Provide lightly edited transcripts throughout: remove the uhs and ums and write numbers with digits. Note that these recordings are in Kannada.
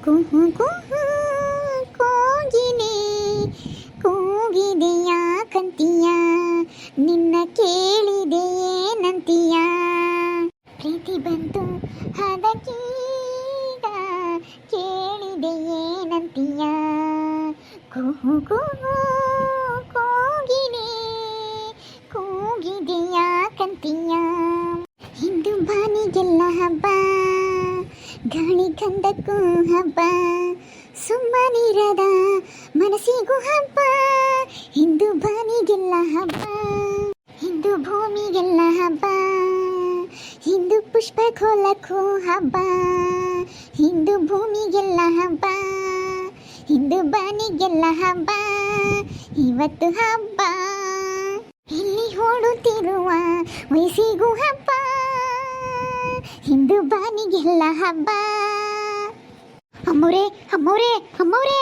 ಕುಹು ಕುಹು ಕೋಗಿಲೆ ಕೂಗಿದೆಯ ಕಂತಿಯ ನಿನ್ನ ಕೇಳಿದೆಯೇನಂತೀಯ ಪ್ರೀತಿ ಬಂತು ಹದಕೀಗ ಕೇಳಿದೆಯೇನಂತೀಯ ಕುಹು ಕುಹು ಕೋಗಿಲೆ ಕೂಗಿದೆಯ ಕಂತಿಯ ಹಿಂದೂ ಬಾನಿಗೆಲ್ಲ ಹಬ್ಬ ಗಾಳಿ ಗಂಧಕ್ಕೂ ಹಬ್ಬ ಸುಮ್ಮನಿರದ ಮನಸ್ಸಿಗೂ ಹಬ್ಬ ಹಿಂದೂ ಬಾನಿಗೆಲ್ಲ ಹಬ್ಬ ಹಿಂದೂ ಭೂಮಿಗೆಲ್ಲ ಹಬ್ಬ ಹಿಂದೂ ಪುಷ್ಪ ಕೋಲಕ್ಕೂ ಹಬ್ಬ ಹಿಂದೂ ಭೂಮಿಗೆಲ್ಲ ಹಬ್ಬ ಹಿಂದೂ ಬಾನಿಗೆಲ್ಲ ಹಬ್ಬ ಇವತ್ತು ಹಬ್ಬ ಇಲ್ಲಿ ಓಡುತ್ತಿರುವ ವಯಸ್ಸಿಗೂ ಹಬ್ಬ ಹಿಂದೂ ಬಾನಿಗೆಲ್ಲ ಹಬ್ಬ ಅಮ್ಮವ್ರೆ ಅಮ್ಮವ್ರೆ ಅಮ್ಮವ್ರೆ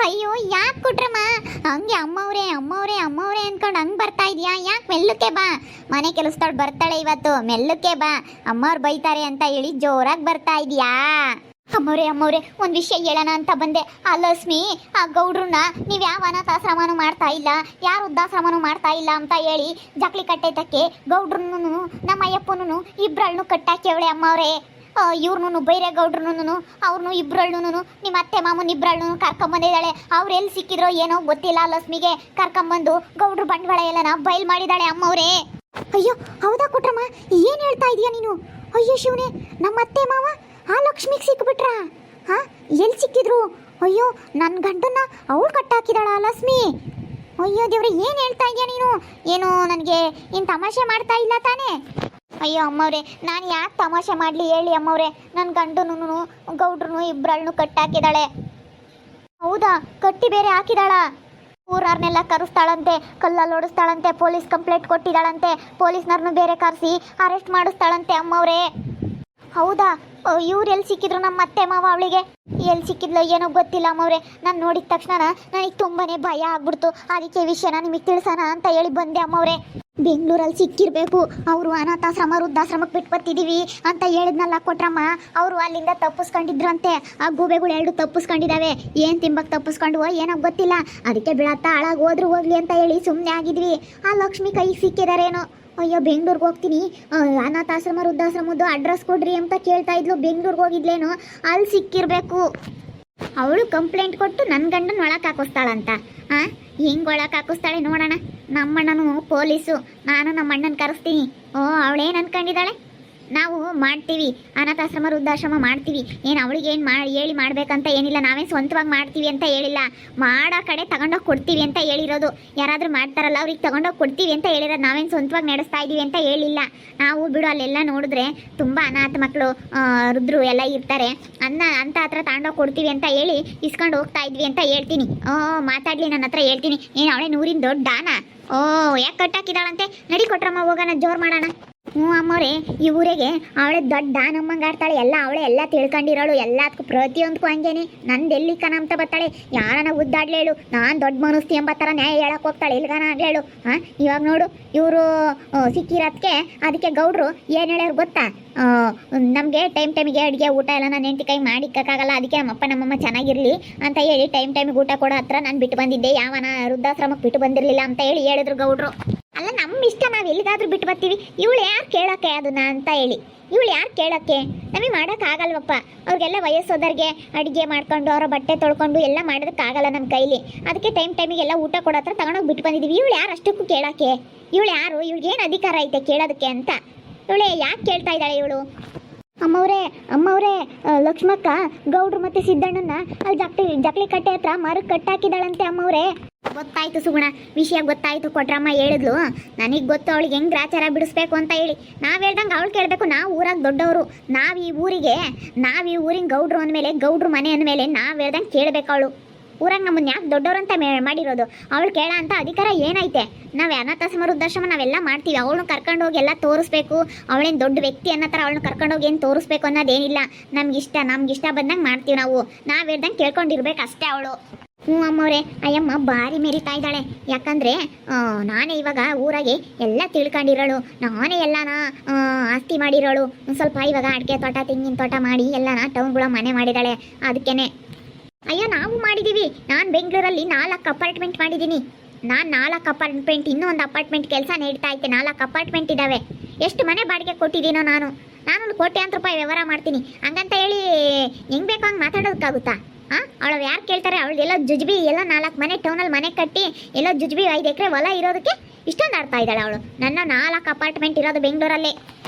ಅಯ್ಯೋ ಯಾಕೆ ಕೊಟ್ರಮ್ಮ ಹಂಗೆ ಅಮ್ಮವ್ರೆ ಅಮ್ಮವ್ರೆ ಅಮ್ಮವ್ರೆ ಅನ್ಕೊಂಡು ಹಂಗೆ ಬರ್ತಾ ಇದೀಯಾ ಯಾಕೆ ಮೆಲ್ಲಕ್ಕೆ ಬಾ ಮನೆ ಕೆಲಸದವ್ಳು ಬರ್ತಾಳೆ ಇವತ್ತು ಮೆಲ್ಲಕ್ಕೆ ಬಾ ಅಮ್ಮವ್ರು ಬೈತಾರೆ ಅಂತ ಹೇಳಿ ಜೋರಾಗಿ ಬರ್ತಾ ಇದೀಯಾ ಅಮ್ಮವ್ರೆ ಅಮ್ಮವ್ರೆ ಒಂದು ವಿಷಯ ಹೇಳೋಣ ಅಂತ ಬಂದೆ ಆ ಲಕ್ಷ್ಮಿ ಆ ಗೌಡ್ರನ್ನ ನೀವು ಯಾವ ಅನಾಥಾಶ್ರಮನೂ ಮಾಡ್ತಾ ಇಲ್ಲ ಯಾರು ವೃದ್ಧಾಶ್ರಮನೂ ಮಾಡ್ತಾ ಇಲ್ಲ ಅಂತ ಹೇಳಿ ಜಕ್ಲಿ ಕಟ್ಟೈತಕ್ಕೆ ಗೌಡ್ರನ್ನು ನಮ್ಮ ಅಯ್ಯಪ್ಪನೂ ಇಬ್ಬರನ್ನು ಕಟ್ಟಾಕ್ಯವಳೆ ಅಮ್ಮವ್ರೆ ಇವ್ರನ್ನೂ ಬೈರೇಗೌಡ್ರನ್ನೂ ಅವ್ರನ್ನೂ ಇಬ್ಬರಳ್ಳೂ ನಿಮ್ಮ ಅತ್ತೆ ಮಾಮನ ಇಬ್ಬರಳ್ಳೂ ಕರ್ಕೊಂಬಂದಿದ್ದಾಳೆ ಅವ್ರು ಎಲ್ಲಿ ಸಿಕ್ಕಿದ್ರೋ ಏನೋ ಗೊತ್ತಿಲ್ಲ ಲಕ್ಷ್ಮಿಗೆ ಕರ್ಕೊಂಬಂದು ಗೌಡ್ರು ಬಂಡವಾಳ ಎಲ್ಲನ ಬಯಲು ಮಾಡಿದ್ದಾಳೆ ಅಮ್ಮವ್ರೆ ಅಯ್ಯೋ ಹೌದಾ ಕೊಟ್ರಮ್ಮ ಏನು ಹೇಳ್ತಾ ಇದೀಯ ನೀನು ಅಯ್ಯೋ ಶಿವನೇ ನಮ್ಮ ಅತ್ತೆ ಮಾವ ಆ ಲಕ್ಷ್ಮಿಗೆ ಸಿಕ್ಬಿಟ್ರಾ ಹಾ ಎಲ್ಲಿ ಸಿಕ್ಕಿದ್ರು ಅಯ್ಯೋ ನನ್ನ ಗಂಡನ್ನ ಅವಳು ಕಟ್ಟಾಕಿದಾಳ ಲಕ್ಷ್ಮಿ ಅಯ್ಯೋ ದೇವ್ರೆ ಏನು ಹೇಳ್ತಾ ಇದೀಯ ನೀನು ಏನು ನನಗೆ ಏನು ತಮಾಷೆ ಮಾಡ್ತಾ ಇಲ್ಲ ತಾನೇ ಅಯ್ಯೋ ಅಮ್ಮವ್ರೆ ನಾನು ಯಾಕೆ ತಮಾಷೆ ಮಾಡಲಿ ಹೇಳಿ ಅಮ್ಮವ್ರೆ ನನ್ನ ಗಂಡನೂ ಗೌಡ್ರನು ಇಬ್ಬರನ್ನು ಕಟ್ಟಾಕಿದಾಳೆ ಹೌದಾ ಕಟ್ಟಿ ಬೇರೆ ಹಾಕಿದಾಳ ಊರವ್ರನ್ನೆಲ್ಲ ಕರೆಸ್ತಾಳಂತೆ ಕಲ್ಲಲ್ಲಿ ಓಡಿಸ್ತಾಳಂತೆ ಪೊಲೀಸ್ ಕಂಪ್ಲೇಂಟ್ ಕೊಟ್ಟಿದ್ದಾಳಂತೆ ಪೊಲೀಸ್ನವ್ರನ್ನು ಬೇರೆ ಕರೆಸಿ ಅರೆಸ್ಟ್ ಮಾಡಿಸ್ತಾಳಂತೆ ಅಮ್ಮವ್ರೆ ಹೌದಾ ಇವ್ರು ಎಲ್ಲಿ ಸಿಕ್ಕಿದ್ರು ನಮ್ಮ ಅತ್ತೆ ಮಾವ ಅವಳಿಗೆ ಎಲ್ಲಿ ಸಿಕ್ಕಿದ್ಲು ಏನೋ ಗೊತ್ತಿಲ್ಲ ಅಮ್ಮವ್ರೆ ನಾನು ನೋಡಿದ ತಕ್ಷಣ ನನಗೆ ತುಂಬಾ ಭಯ ಆಗ್ಬಿಡ್ತು ಅದಕ್ಕೆ ವಿಷಯನ ನಿಮಗೆ ತಿಳಿಸೋಣ ಅಂತ ಹೇಳಿ ಬಂದೆ ಅಮ್ಮವ್ರೆ ಬೆಂಗಳೂರಲ್ಲಿ ಸಿಕ್ಕಿರ್ಬೇಕು ಅವರು ಅನಾಥಾಶ್ರಮ ವೃದ್ಧಾಶ್ರಮಕ್ಕೆ ಬಿಟ್ಟು ಬರ್ತಿದ್ದೀವಿ ಅಂತ ಹೇಳಿದ್ನಲ್ಲ ಕೊಟ್ರಮ್ಮ ಅವರು ಅಲ್ಲಿಂದ ತಪ್ಪಿಸ್ಕೊಂಡಿದ್ರಂತೆ ಆ ಗೂಬೆಗಳು ಎರಡು ತಪ್ಪಿಸ್ಕೊಂಡಿದ್ದಾವೆ ಏನು ತಿಂಬಕ್ಕೆ ತಪ್ಪಿಸ್ಕೊಂಡ್ವೋ ಏನೋ ಗೊತ್ತಿಲ್ಲ ಅದಕ್ಕೆ ಬೀಳತ್ತಾ ಹಾಳಾಗಿ ಹೋದ್ರು ಹೋಗ್ಲಿ ಅಂತ ಹೇಳಿ ಸುಮ್ಮನೆ ಆಗಿದ್ವಿ ಆ ಲಕ್ಷ್ಮಿ ಕೈಗೆ ಸಿಕ್ಕಿದಾರೇನೋ ಅಯ್ಯೋ ಬೆಂಗ್ಳೂರ್ಗೆ ಹೋಗ್ತೀನಿ ಅನಾಥಾಶ್ರಮ ವೃದ್ಧಾಶ್ರಮದ್ದು ಅಡ್ರೆಸ್ ಕೊಡ್ರಿ ಅಂತ ಕೇಳ್ತಾ ಇದ್ಲು ಬೆಂಗ್ಳೂರ್ಗೆ ಹೋಗಿದ್ಲೇನು ಅಲ್ಲಿ ಸಿಕ್ಕಿರ್ಬೇಕು ಅವಳು ಕಂಪ್ಲೇಂಟ್ ಕೊಟ್ಟು ನನ್ನ ಗಂಡನ ಒಳಕ್ಕೆ ಹಾಕಿಸ್ತಾಳಂತ ಹಾಂ ಹೆಂಗೆ ಒಳಕ್ಕೆ ಹಾಕಿಸ್ತಾಳೆ ನೋಡೋಣ ನಮ್ಮಣ್ಣನು ಪೊಲೀಸು ನಾನು ನಮ್ಮ ಅಣ್ಣನ ಕರೆಸ್ತೀನಿ ಓ ಅವಳೇನು ಅನ್ಕೊಂಡಿದ್ದಾಳೆ ನಾವು ಮಾಡ್ತೀವಿ ಅನಾಥಾಶ್ರಮ ವೃದ್ಧಾಶ್ರಮ ಮಾಡ್ತೀವಿ ಏನು ಅವಳಿಗೆ ಏನು ಹೇಳಿ ಮಾಡ್ಬೇಕಂತ ಏನಿಲ್ಲ ನಾವೇ ಸ್ವಂತವಾಗಿ ಮಾಡ್ತೀವಿ ಅಂತ ಹೇಳಿಲ್ಲ ಮಾಡೋ ಕಡೆ ತಗೊಂಡೋಗಿ ಕೊಡ್ತೀವಿ ಅಂತ ಹೇಳಿರೋದು ಯಾರಾದರೂ ಮಾಡ್ತಾರಲ್ಲ ಅವ್ರಿಗೆ ತಗೊಂಡೋಗಿ ಕೊಡ್ತೀವಿ ಅಂತ ಹೇಳಿರೋದು ನಾವೇನು ಸ್ವಂತವಾಗಿ ನಡೆಸ್ತಾ ಇದ್ದೀವಿ ಅಂತ ಹೇಳಿಲ್ಲ ನಾವು ಬಿಡು ಅಲ್ಲೆಲ್ಲ ನೋಡಿದ್ರೆ ತುಂಬ ಅನಾಥ ಮಕ್ಕಳು ರುದ್ರು ಎಲ್ಲ ಇರ್ತಾರೆ ಅಂತ ಹತ್ರ ತಗೊಂಡೋಗಿ ಕೊಡ್ತೀವಿ ಅಂತ ಹೇಳಿ ಇಸ್ಕೊಂಡು ಹೋಗ್ತಾ ಇದ್ವಿ ಅಂತ ಹೇಳ್ತೀನಿ ಮಾತಾಡಲಿ ನನ್ನ ಹತ್ರ ಹೇಳ್ತೀನಿ ಏನು ಅವಳೇ ನೂರಿನ ದೊಡ್ಡಾನ ಯಾಕೆ ಕಟ್ಟಾಕಿದಾಳಂತೆ ನಡಿ ಕೊಟ್ರಮ್ಮ ಹೋಗೋಣ ಜೋರು ಮಾಡೋಣ ಹ್ಞೂ ಅಮ್ಮವ್ರೆ ಈ ಊರಿಗೆ ಅವಳೆ ದೊಡ್ಡ ನಮ್ಮಂಗೆ ಆಡ್ತಾಳೆ ಎಲ್ಲ ಅವಳೆ ಎಲ್ಲ ತಿಳ್ಕೊಂಡಿರೋಳು ಎಲ್ಲದಕ್ಕೂ ಪ್ರತಿಯೊಂದಕ್ಕೂ ಹಂಗೇನೆ ನಂದು ಎಲ್ಲಿ ಕಣ ಅಂತ ಬರ್ತಾಳೆ ಯಾರನ್ನ ಉದ್ದಾಡ್ಲೇಳು ನಾನು ದೊಡ್ಡ ಮನಸ್ತಿ ಎಂಬ ಥರ ನ್ಯಾಯ ಹೇಳಕ್ಕೆ ಹೋಗ್ತಾಳೆ ಎಲ್ಗಾನ ಆಗ್ಲೇಳು ಹಾಂ ಇವಾಗ ನೋಡು ಇವರು ಸಿಕ್ಕಿರೋದಕ್ಕೆ ಅದಕ್ಕೆ ಗೌಡ್ರು ಏನು ಹೇಳ್ಯಾರು ಗೊತ್ತಾ ನಮಗೆ ಟೈಮಿಗೆ ಅಡುಗೆ ಊಟ ಎಲ್ಲ ನಾನು ಹೆಂಡತಿ ಕೈ ಮಾಡಿಕ್ಕಾಗಲ್ಲ ಅದಕ್ಕೆ ನಮ್ಮಪ್ಪ ನಮ್ಮಮ್ಮ ಚೆನ್ನಾಗಿರಲಿ ಅಂತ ಹೇಳಿ ಟೈಮಿಗೆ ಊಟ ಕೊಡೋ ಹತ್ರ ನಾನು ಬಿಟ್ಟು ಬಂದಿದ್ದೆ ಯಾವನ ವೃದ್ಧಾಶ್ರಮಕ್ಕೆ ಬಿಟ್ಟು ಬಂದಿರಲಿಲ್ಲ ಅಂತ ಹೇಳಿ ಹೇಳಿದ್ರು ಗೌಡ್ರು ಅಲ್ಲ ನಮ್ಮ ಇಷ್ಟ ನಾವು ಎಲ್ಲಿಗಾದ್ರೂ ಬಿಟ್ಟು ಬರ್ತೀವಿ ಇವಳು ಯಾರು ಕೇಳೋಕ್ಕೆ ಅದನ್ನ ಅಂತ ಹೇಳಿ ಇವಳು ಯಾರು ಕೇಳೋಕ್ಕೆ ನಮಗೆ ಮಾಡೋಕ್ಕಾಗಲ್ವಪ್ಪ ಅವ್ರಿಗೆಲ್ಲ ವಯಸ್ಸೋದರಿಗೆ ಅಡುಗೆ ಮಾಡ್ಕೊಂಡು ಅವರ ಬಟ್ಟೆ ತೊಳ್ಕೊಂಡು ಎಲ್ಲ ಮಾಡೋದಕ್ಕಾಗಲ್ಲ ನಮ್ಮ ಕೈಲಿ ಅದಕ್ಕೆ ಟೈಮಿಗೆಲ್ಲ ಊಟ ಕೊಡೋ ಹತ್ರ ತಗೊಂಡೋಗಿ ಬಿಟ್ಟು ಬಂದಿದ್ದೀವಿ ಇವಳು ಯಾರು ಅಷ್ಟಕ್ಕೂ ಕೇಳೋಕ್ಕೆ ಇವಳು ಯಾರು ಇವಳಿಗೇನು ಅಧಿಕಾರ ಐತೆ ಕೇಳೋದಕ್ಕೆ ಅಂತ ಇವಳೆ ಯಾಕೆ ಕೇಳ್ತಾ ಇದ್ದಾಳೆ ಇವಳು ಅಮ್ಮವ್ರೆ ಲಕ್ಷ್ಮಕ್ಕ ಗೌಡ್ರು ಮತ್ತೆ ಸಿದ್ದಣ್ಣನ ಅಲ್ಲಿ ಜಕ್ಲಿ ಕಟ್ಟೆ ಹತ್ರ ಮರಕ್ಕೆ ಕಟ್ಟಾಕಿದಾಳಂತೆ ಅಮ್ಮವ್ರೆ ಗೊತ್ತಾಯ್ತು ಸುಗುಣ ವಿಷಯ ಗೊತ್ತಾಯ್ತು ಕೊಟ್ರಮ್ಮ ಹೇಳಿದ್ಲು ನನಗೆ ಗೊತ್ತು ಅವಳಿಗೆ ಹೆಂಗೆ ಗ್ರಾಚಾರ ಬಿಡಿಸ್ಬೇಕು ಅಂತ ಹೇಳಿ ನಾವು ಹೇಳ್ದಂಗೆ ಅವಳು ಕೇಳಬೇಕು ನಾವು ಊರಾಗ ದೊಡ್ಡವರು ನಾವು ಈ ಊರಿನ ಗೌಡ್ರು ಅಂದಮೇಲೆ ಗೌಡ್ರು ಮನೆ ಅಂದಮೇಲೆ ನಾವು ಹೇಳ್ದಂಗೆ ಕೇಳಬೇಕು ಅವಳು ಊರಾಗ ನಮ್ಮನ್ನು ಯಾಕೆ ದೊಡ್ಡವರು ಅಂತ ಮಾಡಿರೋದು ಅವಳು ಕೇಳ ಅಂತ ಅಧಿಕಾರ ಏನೈತೆ ನಾವು ಅನಾಥಾಶ್ರಮ ವೃದ್ಧಾಶ್ರಮ ನಾವೆಲ್ಲ ಮಾಡ್ತೀವಿ ಅವಳನ್ನ ಕರ್ಕೊಂಡು ಹೋಗಿ ಎಲ್ಲ ತೋರಿಸ್ಬೇಕು ಅವಳೇನು ದೊಡ್ಡ ವ್ಯಕ್ತಿ ಅನ್ನೋ ಥರ ಅವಳನ್ನ ಕರ್ಕೊಂಡು ಹೋಗಿ ಏನು ತೋರಿಸ್ಬೇಕು ಅನ್ನೋದೇನಿಲ್ಲ ನಮ್ಗೆ ಇಷ್ಟ ಬಂದಂಗೆ ಮಾಡ್ತೀವಿ ನಾವು ಹೇಳ್ದಂಗೆ ಕೇಳ್ಕೊಂಡಿರ್ಬೇಕು ಅಷ್ಟೇ ಅವಳು ಹ್ಞೂ ಅಮ್ಮವ್ರೆ, ಅಯ್ಯಮ್ಮ ಭಾರಿ ಮೆರಿತಾ ಇದ್ದಾಳೆ. ಯಾಕಂದರೆ ನಾನೇ ಇವಾಗ ಊರಾಗೆ ಎಲ್ಲ ತಿಳ್ಕೊಂಡಿರೋಳು, ನಾನೇ ಎಲ್ಲನ ಆಸ್ತಿ ಮಾಡಿರೋಳು. ಒಂದು ಸ್ವಲ್ಪ ಇವಾಗ ಅಡಿಕೆ ತೋಟ ತೆಂಗಿನ ತೋಟ ಮಾಡಿ ಎಲ್ಲನ ಟೌನ್ಗಳ ಮನೆ ಮಾಡಿದ್ದಾಳೆ. ಅದಕ್ಕೇನೆ ಅಯ್ಯೋ ನಾವು ಮಾಡಿದ್ದೀವಿ. ನಾನು ಬೆಂಗಳೂರಲ್ಲಿ 4 ಅಪಾರ್ಟ್ಮೆಂಟ್ ಮಾಡಿದ್ದೀನಿ. ನಾನು 4 ಅಪಾರ್ಟ್ಮೆಂಟ್, ಇನ್ನೂ ಒಂದು ಅಪಾರ್ಟ್ಮೆಂಟ್ ಕೆಲಸ ನೀಡ್ತಾ ಐತೆ. 4 ಅಪಾರ್ಟ್ಮೆಂಟ್ ಇದ್ದಾವೆ. ಎಷ್ಟು ಮನೆ ಬಾಡಿಗೆ ಕೊಟ್ಟಿದ್ದೀನೋ ನಾನು ಕೋಟ್ಯಾಂತರ ರೂಪಾಯಿ ವ್ಯವಹಾರ ಮಾಡ್ತೀನಿ. ಹಂಗಂತ ಹೇಳಿ ಹೆಂಗೆ ಬೇಕೋ ಹಂಗೆ ಮಾತಾಡೋದಕ್ಕಾಗುತ್ತಾ? ಅವಳು ಯಾರು ಕೇಳ್ತಾರೆ? ಅವಳದೆಲ್ಲ ಜುಜ್ಬಿ ಎಲ್ಲ 4 ಮನೆ ಟೌನಲ್ಲಿ ಮನೆ ಕಟ್ಟಿ ಎಲ್ಲ ಜುಜ್ಬಿ 5 ಎಕರೆ ಹೊಲ ಇರೋದಕ್ಕೆ ಇಷ್ಟೊಂದು ಆಡ್ತಾ ಇದ್ದಾಳೆ ಅವಳು. ನನ್ನ 4 ಅಪಾರ್ಟ್ಮೆಂಟ್ ಇರೋದು ಬೆಂಗಳೂರಲ್ಲೇ.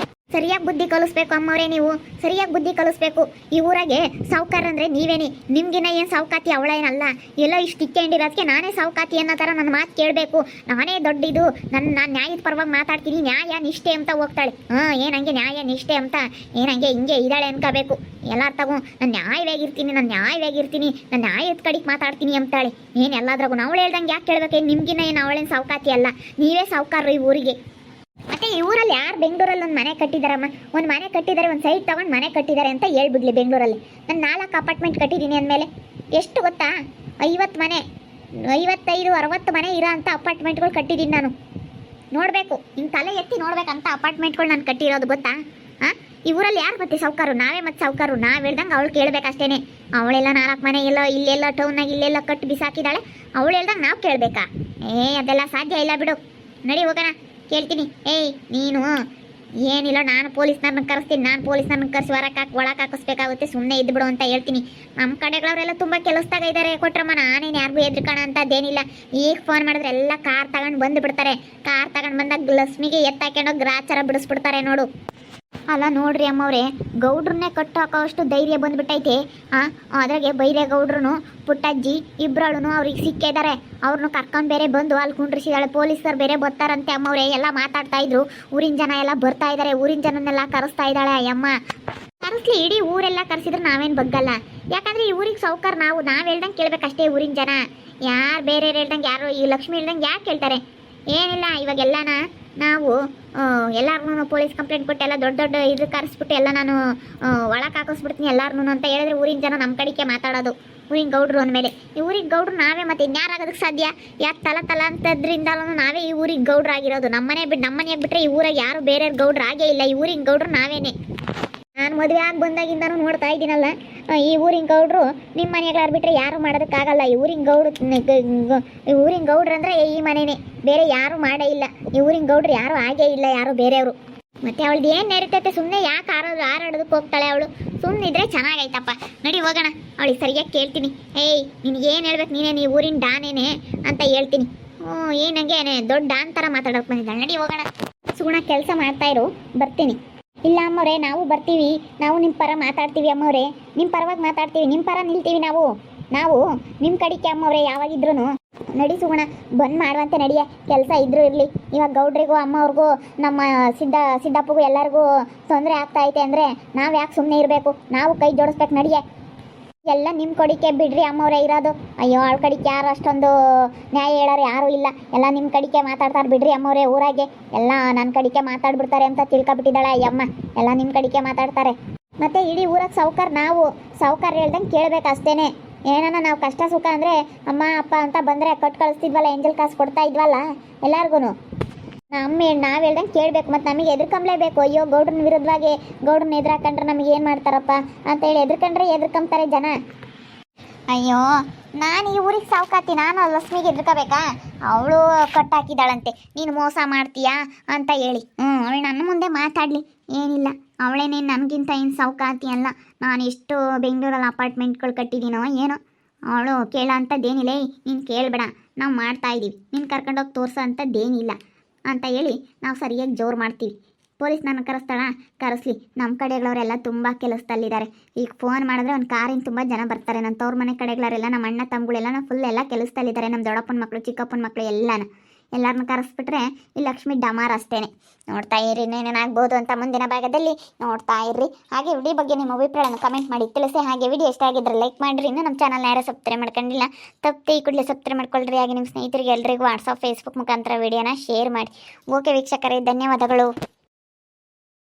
ಸರಿಯಾಗಿ ಬುದ್ಧಿ ಕಲಿಸ್ಬೇಕು ಅಮ್ಮವ್ರೆ, ನೀವು ಸರಿಯಾಗಿ ಬುದ್ಧಿ ಕಲಿಸ್ಬೇಕು. ಈ ಊರಾಗೆ ಸಾವುಕಾರ ಅಂದರೆ ನೀವೇನೇ. ನಿಮ್ಗಿನ್ನ ಏನು ಸಾವುಕಾತಿ ಅವಳೇನಲ್ಲ. ಎಲ್ಲೋ ಇಷ್ಟು ಇಕ್ಕೊಂಡಿರೋದಕ್ಕೆ ನಾನೇ ಸಾವುಕಾತಿ ಅನ್ನೋ ಥರ ನನ್ನ ಮಾತು ಕೇಳಬೇಕು. ನಾನೇ ದೊಡ್ಡಿದು, ನಾನು ನ್ಯಾಯದ ಪರವಾಗಿ ಮಾತಾಡ್ತೀನಿ, ನ್ಯಾಯ ನಿಷ್ಠೆ ಅಂತ ಹೋಗ್ತಾಳೆ. ಏನಂಗೆ ನ್ಯಾಯ ನಿಷ್ಠೆ ಅಂತ ಏನಂಗೆ ಹಿಂಗೆ ಇದ್ದಾಳೆ ಅನ್ಕೋಬೇಕು. ಎಲ್ಲರ ತಗೋ ನಾನು ನ್ಯಾಯವಾಗಿರ್ತೀನಿ, ನಾನು ನ್ಯಾಯದ ಕಡೆಗೆ ಮಾತಾಡ್ತೀನಿ ಅಂತಾಳೆ. ಏನು ಎಲ್ಲಾದ್ರಾಗೂ ಅವಳು ಹೇಳ್ದಂಗೆ ಯಾಕೆ ಕೇಳ್ಬೇಕು? ನಿಮ್ಗಿನ್ನ ಏನು ಅವಳೇನು ಸಾವುಕಾತಿ ಅಲ್ಲ, ನೀವೇ ಸಾವುಕಾರರು ಈ ಊರಿಗೆ. ಮತ್ತೆ ಈ ಊರಲ್ಲಿ ಯಾರು ಬೆಂಗಳೂರಲ್ಲಿ ಒಂದು ಮನೆ ಕಟ್ಟಿದಾರಮ್ಮ? ಒಂದು ಮನೆ ಕಟ್ಟಿದ್ದಾರೆ, ಒಂದು ಸೈಟ್ ತಗೊಂಡು ಮನೆ ಕಟ್ಟಿದ್ದಾರೆ ಅಂತ ಹೇಳ್ಬಿಡ್ಲಿ ಬೆಂಗಳೂರಲ್ಲಿ. ನಾನು 4 ಅಪಾರ್ಟ್ಮೆಂಟ್ ಕಟ್ಟಿದ್ದೀನಿ ಅಂದಮೇಲೆ ಎಷ್ಟು ಗೊತ್ತಾ? 50 ಮನೆ, 55-60 ಮನೆ ಇರೋ ಅಂಥ ಅಪಾರ್ಟ್ಮೆಂಟ್ಗಳು ಕಟ್ಟಿದ್ದೀನಿ ನಾನು. ನೋಡಬೇಕು, ಹಿಂಗೆ ತಲೆ ಎತ್ತಿ ನೋಡ್ಬೇಕಂತ ಅಪಾರ್ಟ್ಮೆಂಟ್ಗಳು ನಾನು ಕಟ್ಟಿರೋದು ಗೊತ್ತಾ? ಈ ಊರಲ್ಲಿ ಯಾರು ಮತ್ತೆ ಸಾವುಕಾರು? ನಾವೇ ಮತ್ತೆ ಸಾವುಕಾರು. ನಾವು ಹೇಳ್ದಂಗೆ ಅವಳು ಕೇಳಬೇಕಷ್ಟೇನೆ. ಅವಳೆಲ್ಲ 4 ಮನೆ ಎಲ್ಲೋ ಇಲ್ಲೆಲ್ಲ ಟೌನ್ನಾಗ ಇಲ್ಲೆಲ್ಲ ಕಟ್ಟು ಬಿಸಾಕಿದ್ದಾಳೆ. ಅವಳು ಹೇಳ್ದಂಗೆ ನಾವು ಕೇಳಬೇಕಾ? ಅದೆಲ್ಲ ಸಾಧ್ಯ ಇಲ್ಲ ಬಿಡು. ನಡಿ ಹೋಗೋಣ, ಕೇಳ್ತೀನಿ. ನೀನು ಏನಿಲ್ಲ, ನಾನು ಪೊಲೀಸ್ನವ್ರನ್ನ ಕರೆಸ್ತೀನಿ. ನಾನು ಪೊಲೀಸ್ನವ್ರನ್ನ ಕರೆಸಿ ಒಳಕ್ಕೆ ಹಾಕಿಸ್ಬೇಕಾಗುತ್ತೆ. ಸುಮ್ಮನೆ ಇದ್ಬಿಡು ಅಂತ ಹೇಳ್ತೀನಿ. ನಮ್ಮ ಕಡೆಗಳವರೆಲ್ಲ ತುಂಬ ಕೆಲಸದಾಗ ಇದ್ದಾರೆ ಕೊಟ್ರಮ್ಮ. ನಾನೇನು ಯಾರಿಗೂ ಎದ್ರಿಕೋಣ ಅಂತದ್ದೇನಿಲ್ಲ. ಈಗ ಫೋನ್ ಮಾಡಿದ್ರೆ ಎಲ್ಲ ಕಾರ್ ತಗೊಂಡು ಬಂದು ಬಿಡ್ತಾರೆ. ಕಾರ್ ತಗೊಂಡು ಬಂದಾಗ ಲಕ್ಷ್ಮಿಗೆ ಎತ್ತಾಕೊಂಡೋಗಿ ಗ್ರಾಚಾರ ಬಿಡಿಸ್ಬಿಡ್ತಾರೆ ನೋಡು. ಅಲ್ಲ ನೋಡ್ರಿ ಅಮ್ಮವ್ರೆ, ಗೌಡ್ರನ್ನೇ ಕಟ್ಟು ಹಾಕೋಷ್ಟು ಧೈರ್ಯ ಬಂದ್ಬಿಟ್ಟೈತೆ. ಅದ್ರಾಗೆ ಬೈರೇಗೌಡ್ರು ಪುಟ್ಟಜ್ಜಿ ಇಬ್ಬರಳು ಅವ್ರಿಗೆ ಸಿಕ್ಕಿದ್ದಾರೆ. ಅವ್ರನ್ನ ಕರ್ಕೊಂಡು ಬೇರೆ ಬಂದು ಅಲ್ಲಿ ಕುಂಡ್ರಿಸಿದಾಳೆ. ಪೊಲೀಸರು ಬೇರೆ ಬರ್ತಾರಂತೆ ಅಮ್ಮವ್ರೆ. ಎಲ್ಲ ಮಾತಾಡ್ತಾ ಇದ್ರು. ಊರಿನ ಜನ ಎಲ್ಲ ಬರ್ತಾ ಇದ್ದಾರೆ. ಊರಿನ ಜನನ್ನೆಲ್ಲ ಕರೆಸ್ತಾ ಇದ್ದಾಳೆ ಅಯ್ಯಮ್ಮ. ಕರೆಸ್ಲಿ, ಇಡೀ ಊರೆಲ್ಲ ಕರೆಸಿದ್ರೆ ನಾವೇನು ಬಗ್ಗಲ್ಲ. ಯಾಕಂದ್ರೆ ಈ ಊರಿಗೆ ಸಾವುಕಾರ ನಾವು ಹೇಳ್ದಂಗೆ ಕೇಳ್ಬೇಕಷ್ಟೇ ಊರಿನ ಜನ. ಯಾರು ಬೇರೆ ಹೇಳ್ದಂಗೆ, ಯಾರು ಈ ಲಕ್ಷ್ಮಿ ಹೇಳ್ದಂಗೆ ಯಾಕೆ ಕೇಳ್ತಾರೆ? ಏನಿಲ್ಲ, ಇವಾಗೆಲ್ಲನ ನಾವು ಎಲ್ಲಾರು ಪೊಲೀಸ್ ಕಂಪ್ಲೇಂಟ್ ಕೊಟ್ಟು ಎಲ್ಲ ದೊಡ್ಡ ಇದು ಕರೆಸ್ಬಿಟ್ಟು ಎಲ್ಲ ನಾನು ಒಳಕ್ಕೆ ಹಾಕಿಸ್ಬಿಡ್ತೀನಿ ಎಲ್ಲಾರು ಅಂತ ಹೇಳಿದ್ರೆ ಊರಿನ ಜನ ನಮ್ಮ ಕಡೆಗೆ ಮಾತಾಡೋದು. ಊರಿನ ಗೌಡ್ರು ಅಂದಮೇಲೆ ಈ ಊರಿಗೆ ಗೌಡ್ರು ನಾವೇ, ಮತ್ತೆ ಇನ್ಯಾರಾಗೋದಕ್ಕೆ ಸಾಧ್ಯ? ಯಾಕೆ ತಲ ಅಂತದ್ರಿಂದಲೂ ನಾವೇ ಈ ಊರಿಗೆ ಗೌಡ್ರು ಆಗಿರೋದು. ನಮ್ಮನೆಯಾಗ ಬಿಟ್ಟರೆ ಈ ಊರಾಗ ಯಾರು ಬೇರೆ ಗೌಡ್ರು ಆಗೇ ಇಲ್ಲ. ಈ ಊರಿನ ಗೌಡ್ರು ನಾವೇನೆ. ನಾನು ಮದುವೆ ಆಗಿ ಬಂದಾಗಿಂದನೂ ನೋಡ್ತಾ ಇದ್ದೀನಲ್ಲ, ಈ ಊರಿನ ಗೌಡ್ರು ನಿಮ್ಮ ಮನೆಗಳಾರು ಬಿಟ್ಟರೆ ಯಾರು ಮಾಡೋದಕ್ಕಾಗಲ್ಲ. ಈ ಊರಿನ ಗೌಡ್ರು ಅಂದರೆ ಈ ಮನೆಯೇ, ಬೇರೆ ಯಾರು ಮಾಡೇ ಇಲ್ಲ. ಈ ಊರಿನ ಗೌಡ್ರು ಯಾರು ಆಗೇ ಇಲ್ಲ, ಯಾರು ಬೇರೆಯವರು. ಮತ್ತೆ ಅವಳದ್ದು ಏನು ನಡೀತೈತೆ? ಸುಮ್ಮನೆ ಯಾಕೆ ಹಾರಾಡೋದಕ್ಕೆ ಹೋಗ್ತಾಳೆ ಅವಳು? ಸುಮ್ಮನಿದ್ರೆ ಚೆನ್ನಾಗೈತಪ್ಪ. ನಡಿ ಹೋಗೋಣ, ಅವಳಿಗೆ ಸರಿಯಾಗಿ ಕೇಳ್ತೀನಿ. ನಿನಗೇನು ಹೇಳ್ಬೇಕು? ನೀ ಊರಿನ ಡಾನೇನೆ ಅಂತ ಹೇಳ್ತೀನಿ. ಏನಂಗೆ ದೊಡ್ಡ ಡಾನ್ ಥರ ಮಾತಾಡೋಕೆ ಬಂದಿದ್ದಾಳೆ. ನಡಿ ಹೋಗೋಣ. ಸುಗುಣ ಕೆಲಸ ಮಾಡ್ತಾ ಇರು, ಬರ್ತೀನಿ. ಇಲ್ಲ ಅಮ್ಮವ್ರೆ, ನಾವು ಬರ್ತೀವಿ. ನಾವು ನಿಮ್ಮ ಪರ ಮಾತಾಡ್ತೀವಿ ಅಮ್ಮವ್ರೆ. ನಿಮ್ಮ ಪರವಾಗಿ ಮಾತಾಡ್ತೀವಿ, ನಿಮ್ಮ ಪರ ನಿಲ್ತೀವಿ ನಾವು ನಿಮ್ಮ ಕಡೆಗೆ ಅಮ್ಮವ್ರೆ ಯಾವಾಗಿದ್ರು. ನಡಿ ಸುಗುಣ, ಬಂದ್ ಮಾಡುವಂತೆ ನಡಿಯ. ಕೆಲಸ ಇದ್ರೂ ಇರಲಿ. ಇವಾಗ ಗೌಡ್ರಿಗೂ ಅಮ್ಮವ್ರಿಗೂ ನಮ್ಮ ಸಿದ್ದಪ್ಪಗೂ ಎಲ್ಲರಿಗೂ ತೊಂದರೆ ಆಗ್ತಾ ಐತೆ ಅಂದರೆ ನಾವು ಯಾಕೆ ಸುಮ್ಮನೆ ಇರಬೇಕು? ನಾವು ಕೈ ಜೋಡಿಸ್ಬೇಕು. ನಡಿಯ, ಎಲ್ಲ ನಿಮ್ಮ ಕಡೆಗೆ ಬಿಡ್ರಿ ಅಮ್ಮವ್ರೆ ಇರೋದು. ಅಯ್ಯೋ, ಅವಳ ಕಡೆಗೆ ಯಾರು ಅಷ್ಟೊಂದು ನ್ಯಾಯ ಹೇಳೋರು ಯಾರೂ ಇಲ್ಲ. ಎಲ್ಲ ನಿಮ್ಮ ಕಡೆಗೆ ಮಾತಾಡ್ತಾರೆ ಬಿಡ್ರಿ ಅಮ್ಮವ್ರೆ. ಊರಾಗೆ ಎಲ್ಲ ನನ್ನ ಕಡೆಗೆ ಮಾತಾಡ್ಬಿಡ್ತಾರೆ ಅಂತ ತಿಳ್ಕೊಬಿಟ್ಟಿದ್ದಾಳೆ ಅಯ್ಯಮ್ಮ. ಎಲ್ಲ ನಿಮ್ಮ ಕಡೆಗೆ ಮಾತಾಡ್ತಾರೆ. ಮತ್ತು ಇಡೀ ಊರಾಗ ಸಾವುಕಾರ ಹೇಳ್ದಂಗೆ ಕೇಳಬೇಕು ಅಷ್ಟೇನೆ. ಏನಾನ ನಾವು ಕಷ್ಟ ಸುಖ ಅಂದರೆ ಅಮ್ಮ ಅಪ್ಪ ಅಂತ ಬಂದರೆ ಕೊಟ್ಟು ಕಳಿಸ್ತಿದ್ವಲ್ಲ, ಎಂಜಲ್ ಕಾಸು ಕೊಡ್ತಾ ಇದ್ವಲ್ಲ ಎಲ್ಲರಿಗೂ. ನಾವು ಹೇಳ್ದಂಗೆ ಕೇಳಬೇಕು. ಮತ್ತು ನಮಗೆ ಎದುರ್ಕೊಂಬ್ಲೇಬೇಕು. ಅಯ್ಯೋ, ಗೌಡ್ರನ್ನ ವಿರುದ್ಧವಾಗಿ ಗೌಡ್ರನ್ನ ಎದುರಾಕೊಂಡ್ರೆ ನಮಗೆ ಏನು ಮಾಡ್ತಾರಪ್ಪ ಅಂತೇಳಿ ಎದುರ್ಕೊಂತಾರೆ ಜನ. ಅಯ್ಯೋ, ನಾನು ಈ ಊರಿಗೆ ಸಾವುಕಾತಿ, ನಾನು ಲಕ್ಷ್ಮಿಗೆ ಎದುರ್ಕೋಬೇಕಾ? ಅವಳು ಕಟ್ಟಾಕಿದ್ದಾಳಂತೆ, ನೀನು ಮೋಸ ಮಾಡ್ತೀಯಾ ಅಂತ ಹೇಳಿ. ಅವಳು ನನ್ನ ಮುಂದೆ ಮಾತಾಡಲಿ, ಏನಿಲ್ಲ. ಅವಳೇನೇನು ನನಗಿಂತ ಏನು ಸಾವುಕಾತಿ ಅಲ್ಲ. ನಾನು ಎಷ್ಟು ಬೆಂಗಳೂರಲ್ಲಿ ಅಪಾರ್ಟ್ಮೆಂಟ್ಗಳು ಕಟ್ಟಿದ್ದೀನೋ ಏನೋ. ಅವಳು ಕೇಳೋ ಅಂಥದ್ದೇನಿಲ್ಲ. ನೀನು ಕೇಳಬೇಡ, ನಾವು ಮಾಡ್ತಾಯಿದ್ದೀವಿ. ನೀನು ಕರ್ಕೊಂಡೋಗಿ ತೋರಿಸೋ ಅಂಥದ್ದೇನಿಲ್ಲ ಅಂತ ಹೇಳಿ ನಾವು ಸರಿಯಾಗಿ ಜೋರು ಮಾಡ್ತೀವಿ. ಪೊಲೀಸ್ ನನ್ನ ಕರೆಸ್ಲಿ. ನಮ್ಮ ಕಡೆಗಳವರೆಲ್ಲ ತುಂಬ ಕೆಲಸದಲ್ಲಿದ್ದಾರೆ. ಈಗ ಫೋನ್ ಮಾಡಿದ್ರೆ ಒಂದು ಕಾರಿನ ತುಂಬ ಜನ ಬರ್ತಾರೆ. ನನ್ನ ತವ್ರ ಮನೆ ಕಡೆಗಳವರೆಲ್ಲ, ನಮ್ಮ ಅಣ್ಣ ತಮ್ಮಗಳೆಲ್ಲ ಫುಲ್ ಎಲ್ಲ ಕೆಲಸದಲ್ಲಿದ್ದಾರೆ. ನಮ್ಮ ದೊಡ್ಡಪ್ಪನ ಮಕ್ಕಳು, ಚಿಕ್ಕಪ್ಪನ ಮಕ್ಕಳು ಎಲ್ಲರನ್ನ ಕರೆಸ್ಬಿಟ್ರೆ ಈ ಲಕ್ಷ್ಮಿ ಡಮಾರ್ ಅಷ್ಟೇನೆ. ನೋಡ್ತಾ ಇರ್ರಿ, ಏನೇನಾಗ್ಬೋದು ಅಂತ ಮುಂದಿನ ಭಾಗದಲ್ಲಿ ನೋಡ್ತಾ ಇರ್ರಿ. ಹಾಗೆ ವಿಡಿಯೋ ಬಗ್ಗೆ ನಿಮ್ಮ ಅಭಿಪ್ರಾಯವನ್ನು ಕಮೆಂಟ್ ಮಾಡಿ ತಿಳಿಸಿ. ಹಾಗೆ ವಿಡಿಯೋ ಇಷ್ಟ ಆಗಿದ್ರೆ ಲೈಕ್ ಮಾಡಿರಿ. ಇನ್ನೂ ನಮ್ಮ ಚಾನಲ್ನ ಯಾರು ಸಬ್ಸ್ಕ್ರೈಬ್ ಮಾಡ್ಕೊಂಡಿಲ್ಲ, ತಪ್ಪದೆ ಈ ಕೂಡಲೇ ಸಬ್ಸ್ಕ್ರೈಬ್ ಮಾಡ್ಕೊಳ್ರಿ. ಹಾಗೆ ನಿಮ್ಮ ಸ್ನೇಹಿತರಿಗೆ ಎಲ್ಲರಿಗೂ ವಾಟ್ಸಪ್ ಫೇಸ್ಬುಕ್ ಮುಖಾಂತರ ವಿಡಿಯೋನ ಶೇರ್ ಮಾಡಿ. ಓಕೆ ವೀಕ್ಷಕರೇ, ಧನ್ಯವಾದಗಳು.